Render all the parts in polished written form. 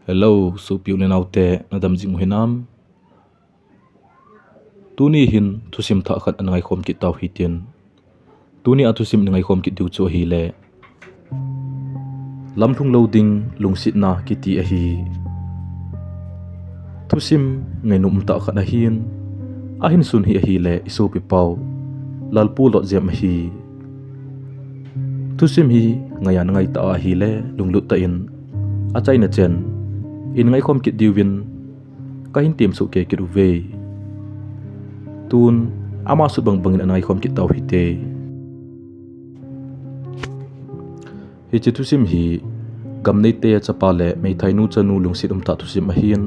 Hello, so piu le naute nadam jing hinam. Tuni hin thusim tha khat angai khom ki taw hitin. Tuni athusim ngai khom ki diu cho hi le. Lamlhung loading lungsetna ki ti a hi. Thusim ngai num ta khat a hin. Ahin sun hi a hi le iso pi pau. Lalpu lot jam hi. Thusim hi ngayan ngai ta a hi le lunglut ta in. Achai na chen. In ngai khom kit diwin kahin tim su ke ki ruve tun ama su bang bangin angai khom kit taw hite hi chi thusim hi gamnei te chapa le mei thainu chanu lungsit ta thusim a hin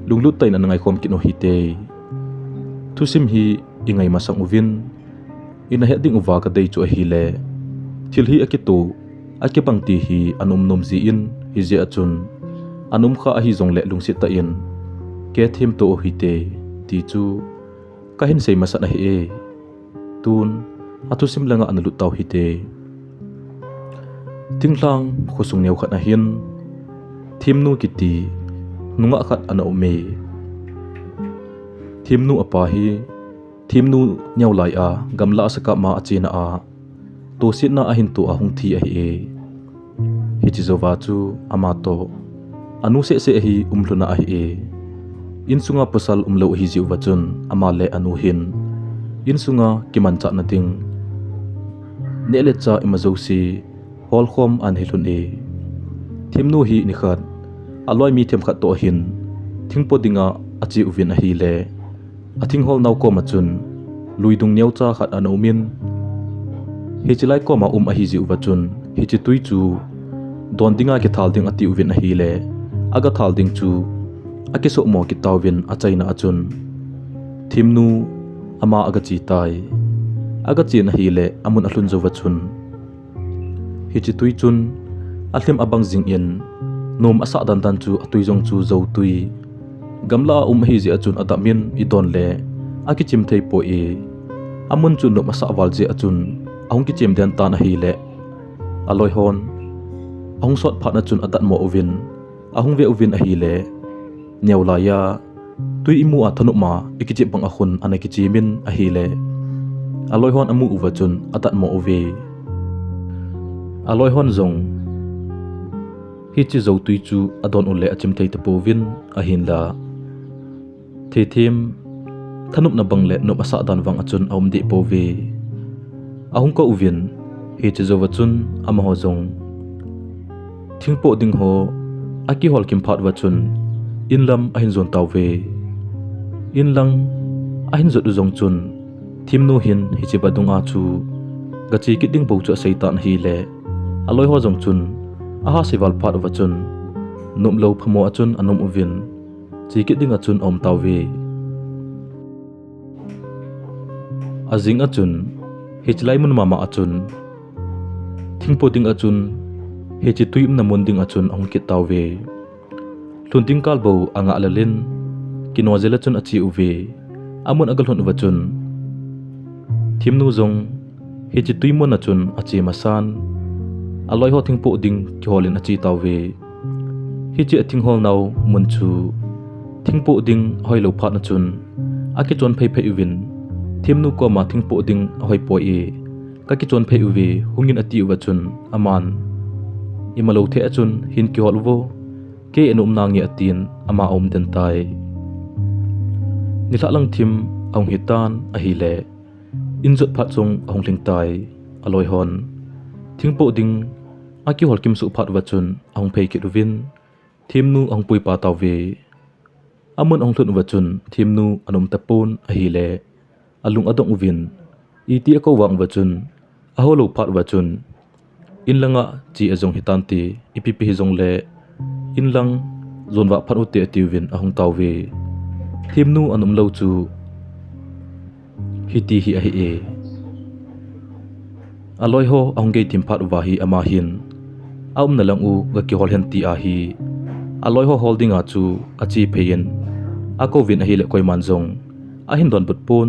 lunglut tain angai khom kit no hite thusim hi ingai masang uvin in a heading uwa ka dei chu a hi le thil hi akitu akipang ti hi anum nom zi in hi je achun anum kha hi zong le lungsit ta in ke thim to hite ti chu kahinsei masat na hi tun athusim langa analu taw hite tinglang khosung neu khat na hin thim nu kiti nunga khat ana ume thim nu apa hi thim nu nyau lai a gamla saka ma achina a to sit na a hin tu a hung thi a hi hi chi zowa chu ama to anu se hi umhluna a hi in sunga pasal umlo hi jiu wachun ama le anu hin in sunga kiman cha na ting ne le cha imazosi hol khom an hilun e thimnu hi ni khat aloi mi them khat to hin thingpo dinga achi uvin a hi le athing hol nau ko machun luidung neu cha khat an umin hi chilai ko ma a hi jiu wachun hi chi tui chu don dinga ke thal ding ati uvin a hi le aga thal ding chu akiso mo ki tawin achaina achun thimnu ama aga chi tai aga chi na hi le amun ahlun zo wachun hi chi tui chun athim abang jing in nom asa dan dan chu atui jong chu zo tui gamla hi ji achun adamin idon le aki chim thei po e amun chu nom asa wal ji achun ahung ki chim den ta na hi le aloi hon ahung sot phat na chun adat mo uvin ahung ve uvin a hi le neula ya tui imu a thanu ma ikichi bang a khun anai ki chimin a hi le aloi hon amu uwa chun adat mo uve aloi hon zong hi chi zo tui chu adon ule achim thei te povin a hin la the them thanup na bang le nop asa dan wang achun aum di pove ahung ko uvin hi chi zo wachun ama ho zong thingpo ding ho aki hol kim phat wachun inlam ahin zon tawve inlang ahin zot zong chun thimnu hin hichi badunga chu gachi kiding bo chu seitan hi le aloi ho zong chun aha SEIVAL phat wachun num lo phamo achun anum uvin chi kiding achun om tawve azing achun hichlai mun mama achun thingpo ding achun hechi tuim na munding achun ong kit tawve tlunting kalbo anga alalin kinwazela chun achi uve amun agal hon wachun thimnu zong hechi tuimon achun achi masan aloi ho thingpo ding kholin achi tawve hichi athing hol naw munchu thingpo ding hoilo phat na chun aki chon phei phei uvin thimnu ko ma thingpo ding hoi po e kaki chon phei uve hungin ati wachun aman imalo the achun hin ki holwo ke enum nangi atin ama om den tai nithalang thim ong hitan a hi le injot phat chung ong ling tai aloi hon thingpo ding aki hol kim su phat wachun ong phei ki uvin thimnu ong pui pa tawve amun ong thun wachun thimnu anum tapon a hi le alung adong uvin iti ko wang wachun aholo phat wachun inlanga chi azong hitanti ipipi hizong le inlang zonwa phat uti atiwin ahung tawve thimnu anum lo chu hiti hi a hi e aloi ho ahung ge tim phat wa hi ama hin aum na lang u ga ki hol hen ti a hi aloi ho holding a chu achi phein ako win a hi le koi manjong a hin don but pon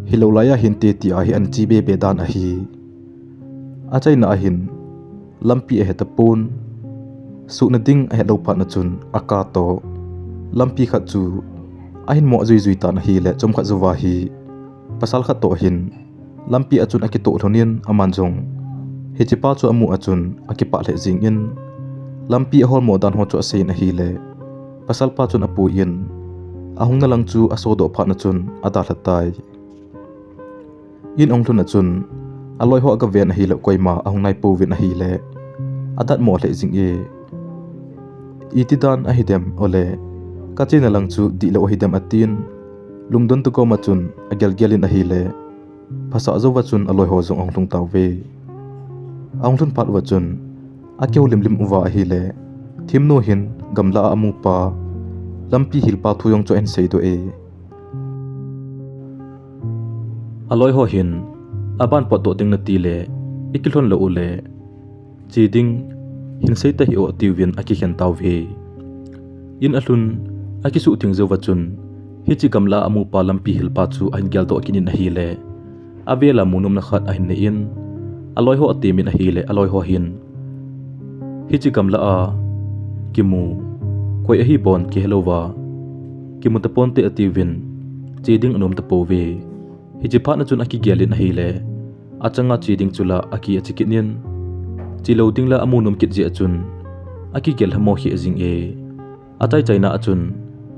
hilolaya hin te ti a hi an chi be bedan a hi achai na a hin lampi hetapun su na ding lo phat na chun akato lampi khat chu ahin mo zui ta na hi le chom khat zuwa hi pasal khat to hin lampi achun akito thonin amanjong he chipa chu amu achun akipa le jing in lampi hol mo dan ho chu ase na hi le pasal pa chun apu in ahung na lang chu aso do phat na chun ada thlatai in ong thun na chun aloi ho ka ven hi le koima ahung nai pu vin hi le adat mo le jing e itidan ahidem ole kachina lang chu di lo hidem atin lungdon tu ko machun agel gelin ahi le phasa zo wachun aloi ho zong ong tung tawe ong thun pat wachun akeu lim uwa ahi le thimno hin gamla amu pa lampi hilpa thuyong cho en sei do e aloi ho hin aban pot to ding na ti le ikilhon lo ule chi ding hin sei ta hi o tiwin aki khen tawe in alun aki su thing zo wachun hi chi gamla amu pa lampi hilpa chu an gyal to kinin na hi le avela munum na khat ahin ne in aloi ho ati min a hi le aloi ho hin hi chi gamla a kimu koi a hi bon ki helowa kimu ta ponte ati win chi ding anom ta powe hi chi pha na chun aki gyalin a hi le achanga chi ding chula aki a chikinin chi lo ding la amunum kit ji achun aki gel hamo hi jing e atai chaina achun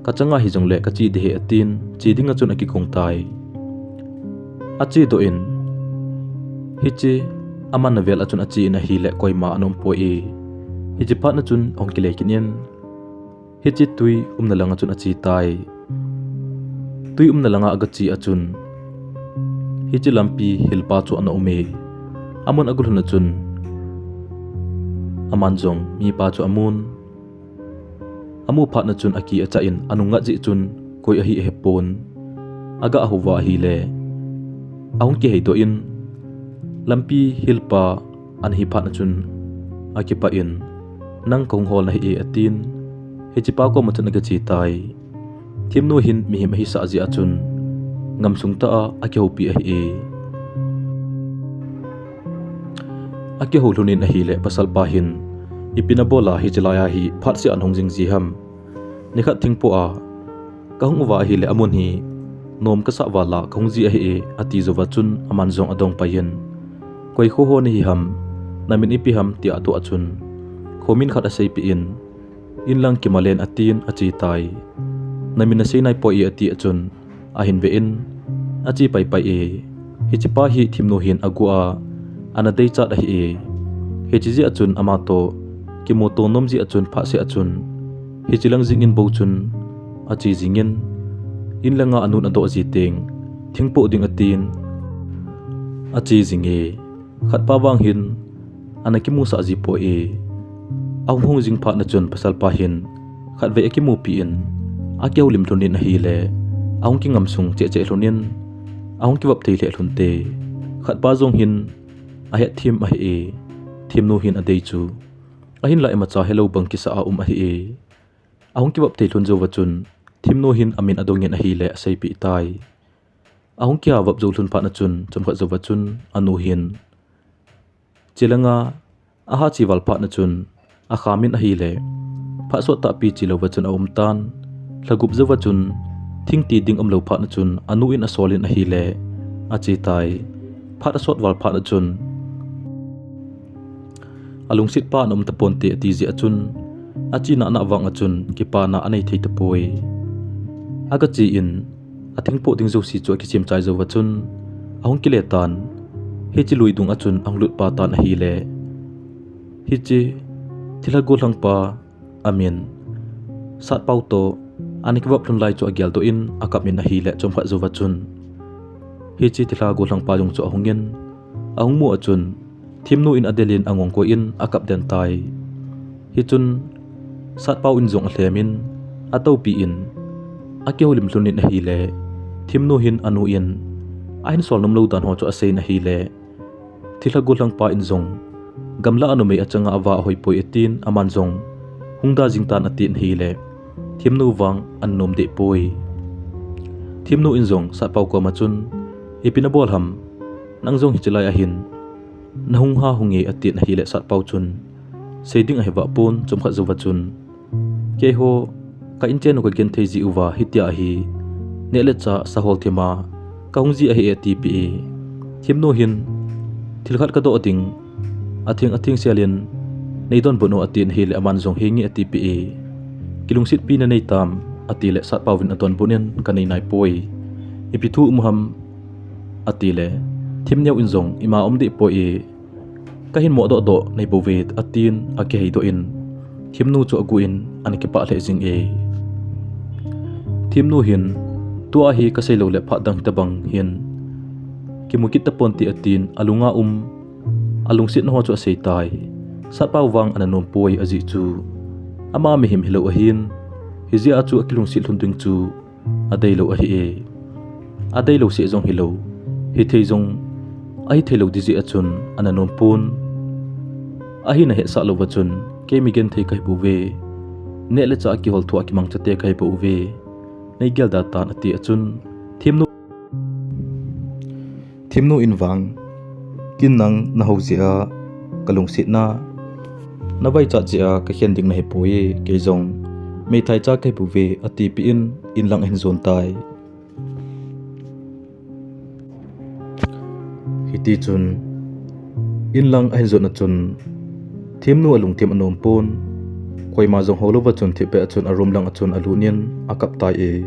kachanga hi jong le ka chi de he atin chi ding achun aki kong tai achi do in hi chi aman na vel achun achi na hi le koima anom po e hi chi pha na chun ong ki le kinin hi chi tui na langa chun achi tai tui na langa aga chi achun hi chi lampi hilpa chu ana ume amon agul na chun amanjong mi pa chu amu phat na chun aki acha in anunga ji chun koi a hi hepon aga huwa hi le aung ki heido in lampi hilpa an hi phat na chun aki pa in nang kong hol na hi atin he chipa ko ma chun aga chi tai thimno hin mi him hi sa ji achun ngam sung ta aki hopi a hi aki holunin a hi le pasal pa hin ipinabola hi chelaya hi phat si anhong jing ji ham nikhat thingpo a kahung wa hi le amun hi nom ka sa wala khong ji a hi ati zo wachun aman jong adong payen koi kho ho ni ham namin ipi ham ti atu achun khomin khat a sei pi in lang kimalen atin achi tai namin a sei nai po i ati achun ahin ve in achi pai pai e hi chipa hi thimno hin agua ana dei chat a hi he chi ji achun ama to kimoto nom ji achun pha se achun hi chilang jing in bo chun achi jingin in langa anun ado ji teng thingpo ding atin achi jinge khat pa wang hin anakimu sa ji po e aung hong jing pha na chun pasal pa hin khat ve akimu pi in akeu lim thunin a hi le aung ki ngam sung che che hlonin aung ki wap thei le hlunte khat pa jong hin a he thim a hi thim no hin a dei chu ahin la ema cha hello bang ki sa a a hi ahung ki wap thei hlun zo wachun thim no hin amin adongin a hi le sei pi tai ahung kya wap zo hlun pha na chun chom kha zo wachun anu hin chilanga aha chi wal pha na chun a khamin a hi le pha so ta pi chi lo wachun a tan lagup zo wachun thing ti ding lo pha na chun anu in a solin a hi le a chi tai pha a sot wal pha na chun alung sit pa nom ta ponte ti ji achun achi na na wang achun kipa na anei thei ta poi aga chi in athing po ding zo si cho ki chim chai zo wachun ahung ki le tan he chi lui dung achun anglut pa tan a hi le hi chi thila go lang pa amin sat pau to anik wap lun lai cho agyal to in akamin a hi le chom kha zo wachun hi chi thila go lang pa jong cho ahungen ahung mu achun thimnu in adelin angong ko in akap den tai hi chun sat pau in zong hlemin atau pi in akeu lim tlunin a hi le thimnu hin anu in ahin sol nom lo dan ho cho ase na hi le thila golang pa in zong gamla anu mei achanga awa hoi poi etin aman zong hungda jingtan atin hi le thimnu wang an nom de poi thimnu in zong sat pau ko ma chun ipina bol ham nang zong hi chelai a hin nahung ha hungi atit na hile sat pau chun seding ahi wa pon chom khat zuwa chun ke ho ka inchen no ka gen thei ji uwa hitia hi nele cha sahol thema ka hungji ahi ati pi thimno hin thilkhat ka do ating athing sialin neidon bono atin hile aman zong hingi ati pi kilungsit pi na nei tam atile sat pawin aton bunin kanai nai poi ipithu muham atile thimneu inzong ima omdi poi kahin mo do nei bovet atin ake heido in thimnu chu aguin anike pa le jing thimnu hin tua hi ka selo le pha dang tabang hin kimukit ta ponti atin alunga alungsit no chu sei tai sat pawang ananom poi aji chu ama mi him hilo ahin hizia chu akilungsit hunding chu adai lo ahi adai lo se jong hilo hi thei jong ai thelo diji achun ananom pun ahi na he sa lo wachun ke mi gen thei kai buwe ne le cha ki hol thua ki mang chate kai buwe nei gel da tan ati achun thimnu inwang kinang na hojia kalungsit na nawai cha jia ka hian ding na he poe ke jong me thai cha kai buwe ati pi in lang hin zon tai hiti chun in lang hin zon na chun thimnu alung thim anom pon koima jong holo wa chun thipe chun arum lang achun alunin akap tai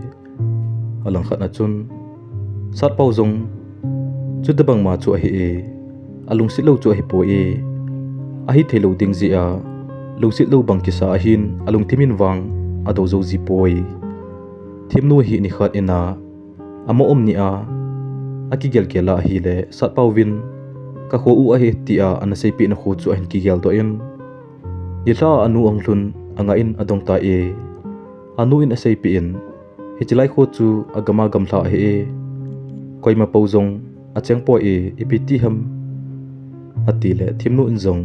alang khat na chun sat pau jong chudabang ma chu hi alung silo chu hi poe ahi thelo ding ji a lungsit lo bang kisa hin alung thimin wang ado zo ji poi thimnu hi ni khat ina amo omni a akigel kela hi le sat pawin ka kho u a he ti a anasei pi na khu chu hin kigel do in nila anu anglun anga in adong ta anu in asei pi in hichilai kho chu agama gamla he koima pauzong acheng po ipiti ham atile thimnu inzong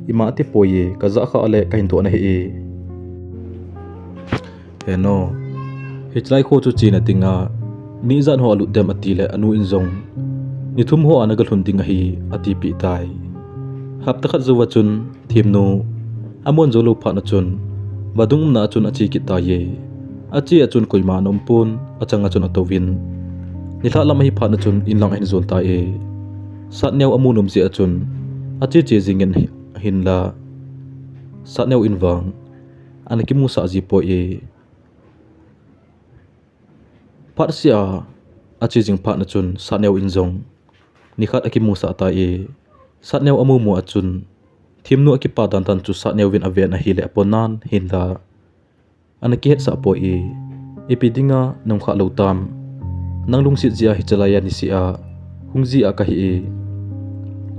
ima ate poye kaza kha ale kahin to na he heno hichilai kho chu china tinga ni zan ho alu dem atile anu inzong ni thum ho anagal hunding hi ati pi tai hapta khat zuwa chun thimnu amon zolo pha na chun badung na chun achi ki ta ye achi achun koima nompun achanga chun atovin nila lam hi pha na chun inlang hin zon ta satneu amunum si achun achi che jingen hinla satneu inwang anakimu sa ji po parsia achi jing pha na chun satneu inzong nikhat akimu sa ta satneu amu mu achun thimnu akipa dan tan chu satneu win aven a hile aponan hinla anaki het sa po ipidinga nongkha lo tam nang lungsit zia hichalaya ni sia hungji a kahi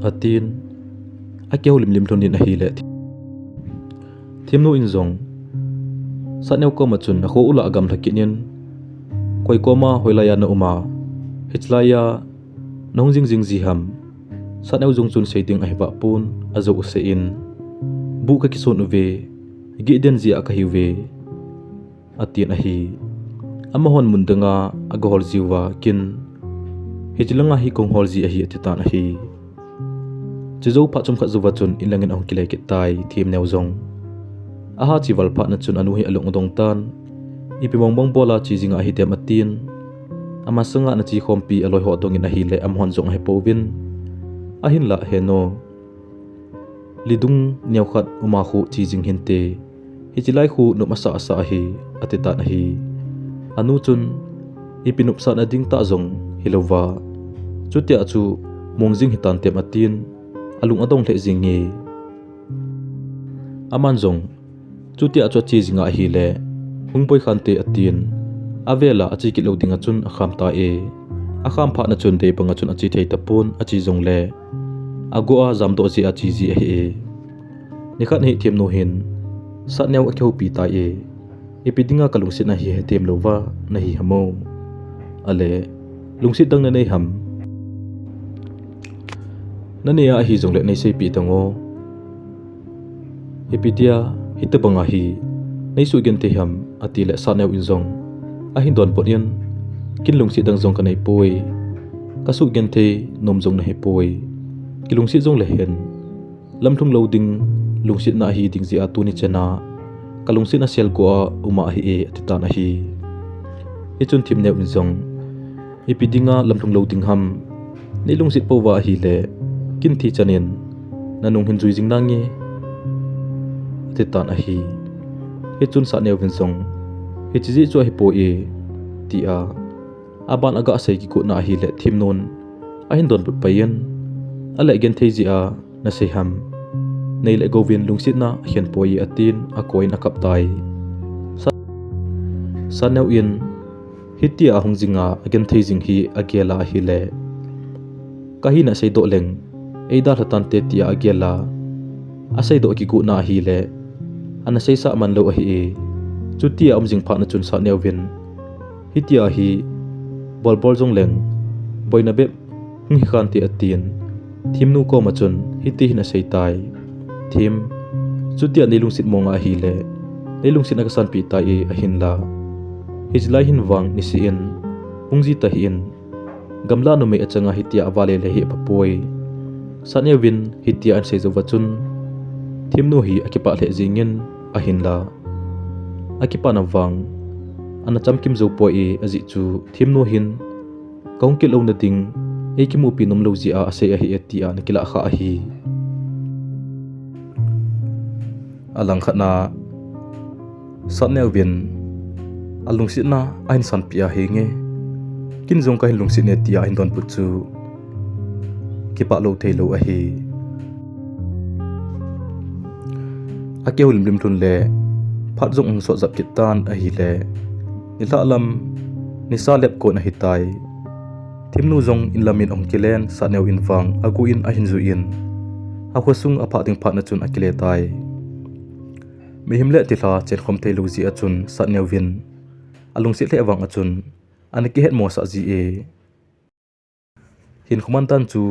atin akeu limlim thlonin a hile thimnu inzong satneu ko machun na kho ula agam thakinin koi koma hoilaya na uma hichlaya nongjing jing ji ham satneu jong chun seiding a hiwa pun azo usein bu ka kison uve gi den ji a kahi we atin a hi amahon mundanga agohol jiwa kin hijlanga hi kong hol ji a hi atitan a hi chizo pha chum kha zuwa chun inlangin ong kilai ke tai thim neu zong aha chiwal pha na chun anu hi along dong tan ipimong bong bola chi jinga hi tem atin ama sanga na chi khompi aloi ho dongin a hi le amhon zong he povin ahin la heno lidung neukhat uma khu chi jing hinte hijilai khu no masa asa hi atita na hi anu chun ipinup sa na ding ta zong hilowa chutia chu mongjing hitan tem atin alung adong le jingi aman zong chutia chu chi jinga hi le hungpoi khante atin avela achi ki loading achun akham ta akham pha na chun de panga chun achi thei tapon achi zong le agoa zamdo ji achi ji he nikhat hi thimno hin satneu akheu pi ta ipidinga kalungsit na hi hetem lova na hi hamo ale lungsit dang na nei ham nania hi zong le nei sei pi tango ipidia hitapanga hi nei su gen te ham atile satneu inzong ahin don podian kin lungsit dang zong kanai poi kasu gen te nom zong na he poi kilungset zong lehen lamlhung loading lungset na hi ding zia tu ni chena kalungset na sel ko uma hi e atitan a hi ichun thim neu zong ipidinga lamlhung loading ham ni lungset powa hi le kin thi chanin nanung hin zui jing nangi atitan a hi ichun sa neu zong hichi chu hi po e ti a aban aga sei ki ko na hi le thim non a hin don put payen ala gen thei ji a na sei ham nei le govin lungsit na hian poi atin a coin a kap tai sa neu in hitia hongjinga again thei jing hi agela hi le kahina sei do leng eida hatan te tia agela asei do ki gu na hi le ana sei sa man lo hi chutia omjing pha na chun sa neu vin hitia hi bol jong leng boina be hi khan ti atin thimnu ko ma chun hiti na sei tai thim chutia ni lungsit monga hi le ni lungsit na ka san pi tai e a hin la hijlai hin wang ni si in ungji ta hi in gamla no me achanga hitia awale le hi papoi sanya win hitia an sei zo wachun thimnu hi akipa le jingin a hin la akipa na wang ana chamkim zo po e aji chu thimnu hin kongkil lo na ding ekimu pinom lo ji a ase a hi etia nikila kha a hi alang khana satneu win alungsit na ain san pia henge kin jong ka lungsit ne tia in don puchu kipa lo thelo a hi akeu lim thun le phat jong so zap kitan a hi le nila lam ni sa lep ko na hitai thimnu jong in lamin ong kilen satneu in wang agu in a hinzu in a khosung a pha ding phat na chun akile tai mi himle Thilha chen khom thei lo ji a chun satneu win alungsit le awang a chun ani ki het mo sa ji e hin khuman tan chu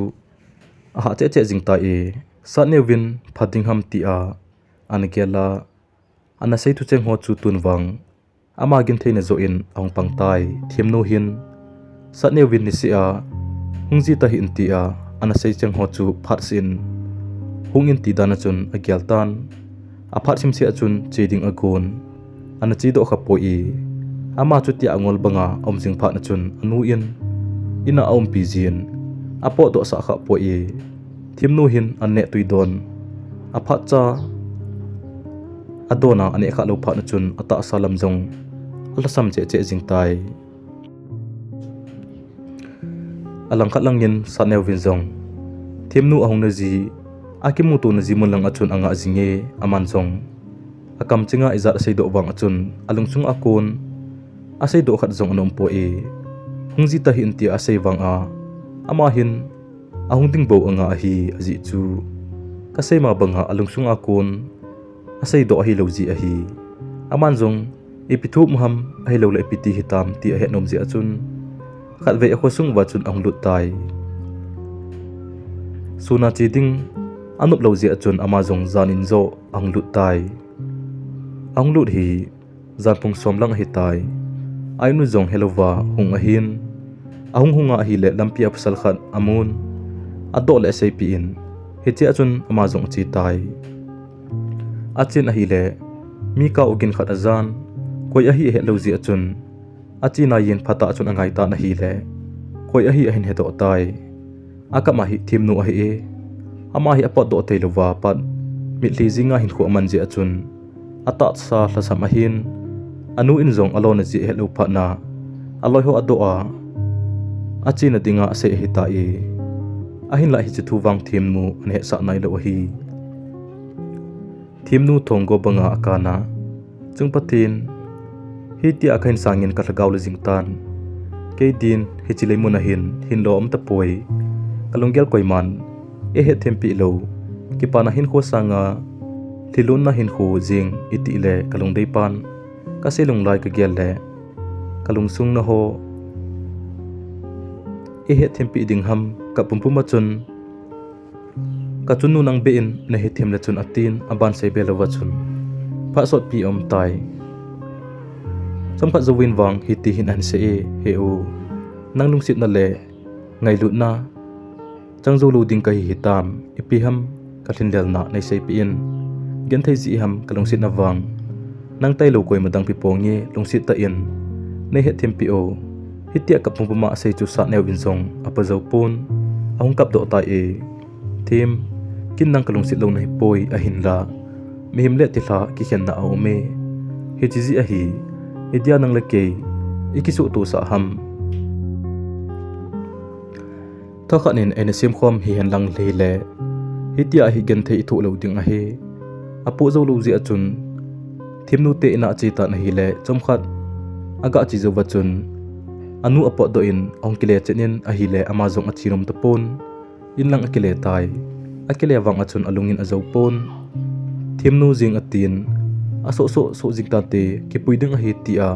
a ha che jing ta e satneu win phading ham ti a ani kela ana sei tu cheng ho chu tun wang ama gin theina zo in ong pang tai thimnu hin satneu win ni si a hungji ta hin ti a ana sei cheng ho chu phat sin hungin ti dana chun a gyal tan a phat sim si a chun cheding agon ana chi do kha poi ama chu ti angol banga omjing pha na chun anu in ina om pi jin apo do sa kha poi thimnu hin anne tuidon a phat cha adona ane kha lo pha na chun ata salam jong ala sam che jing tai alang khat langin saneu vin jong thimnu ahong na ji akimu to na ji mun lang achun anga jinge aman jong akam chinga izat sei do wang achun alungsung akon asei do khat jong anom po e hungji ta hin ti asei wang a ama hin ahung ding bo anga hi aji chu kasei ma banga alungsung akon asei do hi lo ji a hi aman jong ipithu muham ai lo le piti hitam ti a he nom ji achun khat ve kho sung wa chun ang lut tai suna chi ding anup lo ji achun ama jong zanin zo ang lut tai ang lut hi zanpung somlang hi tai ainu jong helova hung a hin ahung hunga hi le lampi apsal khat amun ado le sei pi in hi chi achun ama jong chi tai achin a hi le mi ka ogin khat azan koi a hi he lo ji achun achina yin phata achun angai ta na hi le koi a hi a hin he do tai akama hi thimnu a hi e ama hi apot do te lova pat mi li jinga hin khu aman ji achun ata sa hla sam a hin anu in zong alona ji he lo pha na aloi ho ado a achina dinga se hi ta e a hin la hi chi thu wang thimnu ane sa nai lo hi thimnu thonggo banga akana chungpatin hi ti akhain sangin ka hlagaw le jingtan ke din hi chi leimuna hin lo am ta poi kalonggel koiman e he thempi lo ki pana hin kho sanga thilun na hin kho jing iti le kalong dei pan ka selong lai ka gel le kalung sung na ho e he thempi ding ham ka pumpuma chun ka chunu nang be in na he them le chun atin aban sei be lo wa chun pha sot pi om tai samkhat zawin wang hiti hin an se e he o nang lungsit na le ngai lut na changzo lo ding kahi hitam ipiham kahlindel na nei sei piin gen thei zi ham kalungsit na wang nang tai lo koi madang pipong nge lungsit ta in nei he thempio hitia kapungpuma sei chu sa neu winzong apazau pon ahung kap do tai e thim kin nang kalungsit lo na hipoi a hinla mihim le Thilha ki khen na aume he chizi a hi idia nang leke ikisu tu sa ham thakhanin enesim khom hi henlang leile hitia hi gen thei thu lo ding a he apo zo lo zi achun thimnu te ina chita na hi le chomkhat aga chi zo wachun anu apo do in ongkile chenin a hi le amazong achirum tapon inlang akile tai akile wang achun alungin azo pon thimnu jing atin aso so jingta te kipuiding a hi tia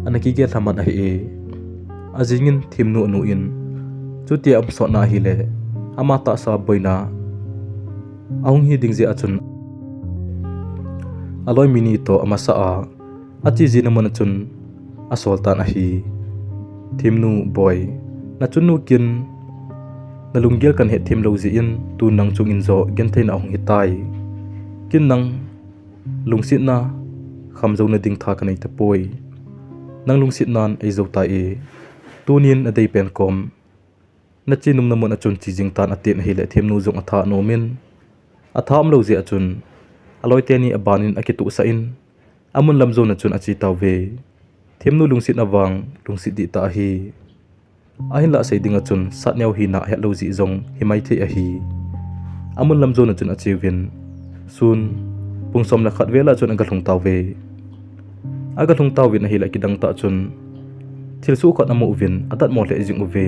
anaki ge thaman a hi e ajingin thimnu anu in chuti am so na hi le amata sa boina aung hi dingje achun aloi mini to amasa a achi jinamon achun asoltan a hi thimnu boy na chunu kin nalunggel kan he thim lo ji in tu nang chung in zo gen thein ahung hitai kin nang lungsit na khamzo na ding tha kanai ta poi nang lungsit nan ei zo ta e tunin a dei pen kom na chinum namon achun chi jing tan atin hi le thimnu zong atha no min atham lo ji achun aloi teni abanin akitu sa in amun lamzo na chun achi taw ve thimnu lungsit na wang lungsit di ta hi ahin la sei dinga chun satneu hi na he lo ji zong himai the a hi amun lamzo na chun achi win sun pungsom la khat vela chun angal hung taw ve aga hung taw win hi la kidang ta chun thilsu khat amu uvin adat mo le jing uve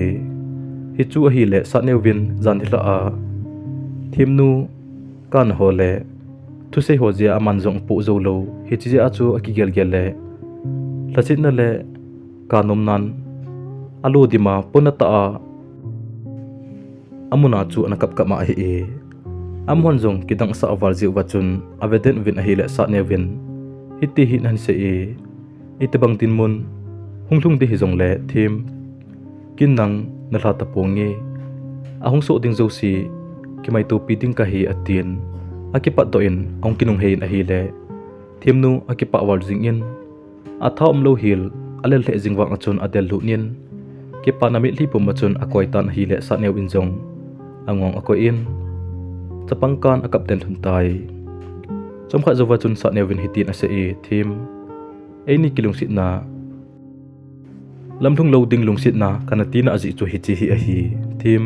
hi chu a hi le satneu win zan thila a thimnu kan hole thusei hojia aman zong pu zo lo hi chi a chu akigel gel le lachit na le kanom nan alu dima punata a amuna chu anakap kama hi e amhon zong kidang sa awal ji wachun aveden win a hi le sa ne win hiti hi nan se e itebang tin mun hunglung de hi zong le thim kin nang nala ta ponge ahung so ding zo si kimai to piding ka hi atin akipa do in ong kinung hein a hi le thimnu akipa wal jing in athom lo hil alel le jingwang achun adel lu nin kipa nami li pum achun akoi tan hi le sa neu in jong angong akoi in chapangkan akap ten thuntai chomkha zowa chun sa neu win hitin ase e thim eini kilungsit na lamlhung loading lungsit na kanatina aji chu hi chi hi a hi thim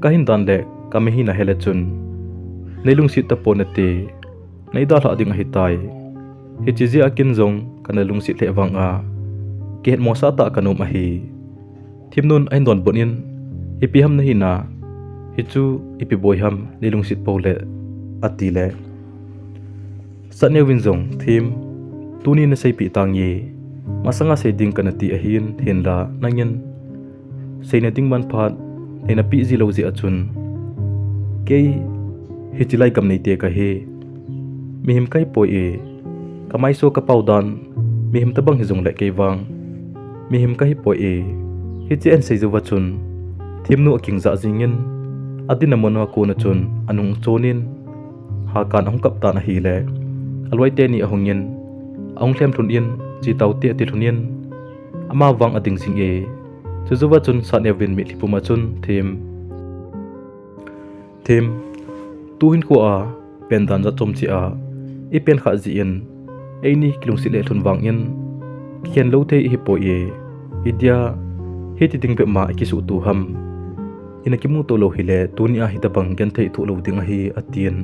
kahin dan le kamehi na hele chun neilungsit ta ponate neida hla ding a hitai hi chi ji akin zong kana lungsit le wanga ke mo sa ta kanum a hi thimnun ain don bonin ipiham na hi na hi chu ipi boyham neilungsit pole ati le satne win zong thim tuni na sei pi tangye masanga sei ding kanati a hin hinla nangin seina ding man phat neina pi ji lo ji achun ke hichilai kam nei te ka he mihim kai poi e kamai so ka paudan mihim tabang hizong le ke wang mihim kai poi e hichi en sei zuwa chun thimnu aking za jingin adina monwa ko na chun anung chonin ha kan ong kap ta na hi le alwai te ni ahongin ong thlem thun in chi tau te ti thunin ama wang ading sing e chuzuwa chun sa ne win mi lipuma chun thim tuhin ko a pendan za chom chi a i pen kha ji in eini kilungsi le thun wang in khen lo the hi po e idia hi ti ding be ma ki su tu ham ina ki mu to lo hi le tuni a hi ta bang gen thei thu lo ding a hi atien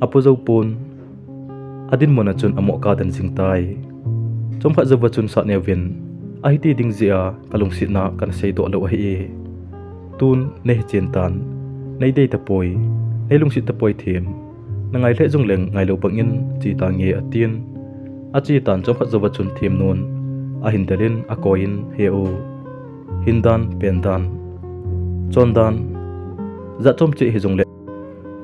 apo zo pon adin mona chun amo ka dan sing tai chom kha zawa chun sa ne win a hi ti ding zia kalungsi na kan sei do lo hi e tun ne chen tan nei dei ta poi nei lungsit ta poi them nangai le jong leng ngai lo bangin chi ta nge atien a chi tan chom kha zawa chun them non a hin dalin a koin he o hindan pendan chondan za chom che hi jong le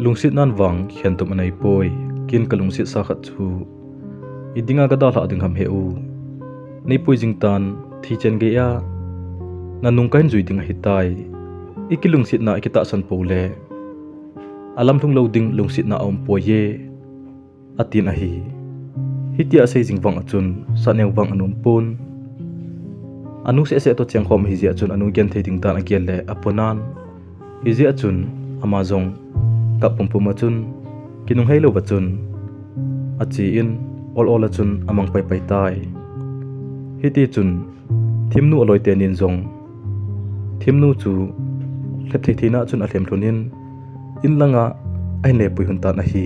lungsit nan wang khen tum anai poi kin kalungsit sa khat chu idinga ga da hla ding ham he u nei poi jing tan thi chen ge ya nanung kain zui ding hitai ikilungset na ikita san pole Lamlhung loading lungset na poye atin ahi hitia sei jingwang achun saneng wang anumpun anu se to chiang khom hi zia chun anu gen theding dan agial le aponan hi zia chun amazong ka pumpum achun kinung helo bachun achi in ol achun amang pai pai tai hiti chun thimnu aloi te nin zong thimnu chu thethina chun athem thunin inlanga ai ne pui hun tan a hi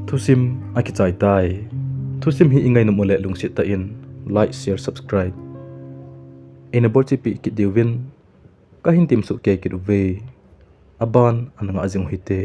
thusim akichai tai thusim hi ingai nomole lungset ta in like share subscribe enable chipi kit uvin kahin tim su ke kit uve aban ananga ajing hite